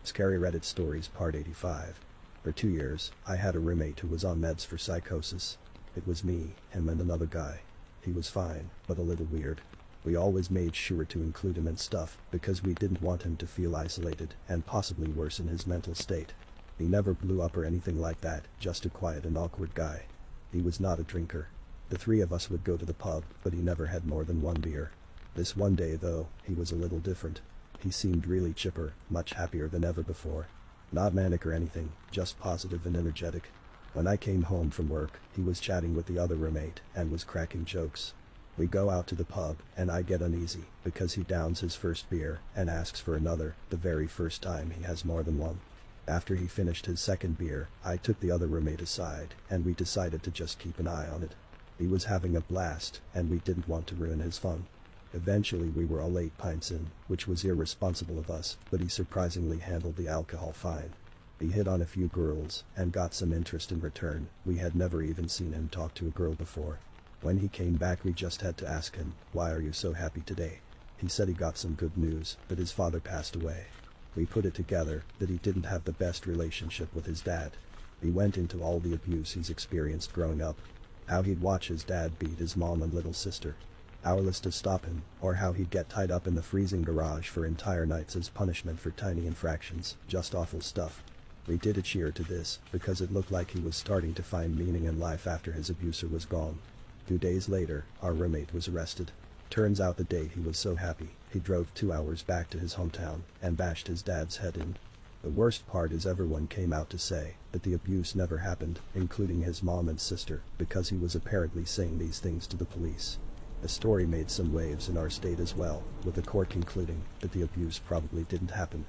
Scary Reddit Stories Part 85. For 2 years, I had a roommate who was on meds for psychosis. It was me, him and another guy. He was fine, but a little weird. We always made sure to include him in stuff because we didn't want him to feel isolated and possibly worsen his mental state. He never blew up or anything like that, just a quiet and awkward guy. He was not a drinker. The three of us would go to the pub, but he never had more than one beer. This one day though, he was a little different. He seemed really chipper, much happier than ever before. Not manic or anything, just positive and energetic. When I came home from work, he was chatting with the other roommate and was cracking jokes. We go out to the pub, and I get uneasy because he downs his first beer and asks for another, the very first time he has more than one. After he finished his second beer, I took the other roommate aside, and we decided to just keep an eye on it. He was having a blast, and we didn't want to ruin his fun. Eventually we were all 8 pints in, which was irresponsible of us, but he surprisingly handled the alcohol fine. He hit on a few girls, and got some interest in return. We had never even seen him talk to a girl before. When he came back we just had to ask him, "Why are you so happy today?" He said he got some good news, that his father passed away. We put it together, that he didn't have the best relationship with his dad. He went into all the abuse he's experienced growing up. How he'd watch his dad beat his mom and little sister, powerless to stop him, or how he'd get tied up in the freezing garage for entire nights as punishment for tiny infractions, just awful stuff. We did a cheer to this, because it looked like he was starting to find meaning in life after his abuser was gone. 2 days later, our roommate was arrested. Turns out the day he was so happy, he drove 2 hours back to his hometown, and bashed his dad's head in. The worst part is everyone came out to say that the abuse never happened, including his mom and sister, because he was apparently saying these things to the police. The story made some waves in our state as well, with the court concluding that the abuse probably didn't happen.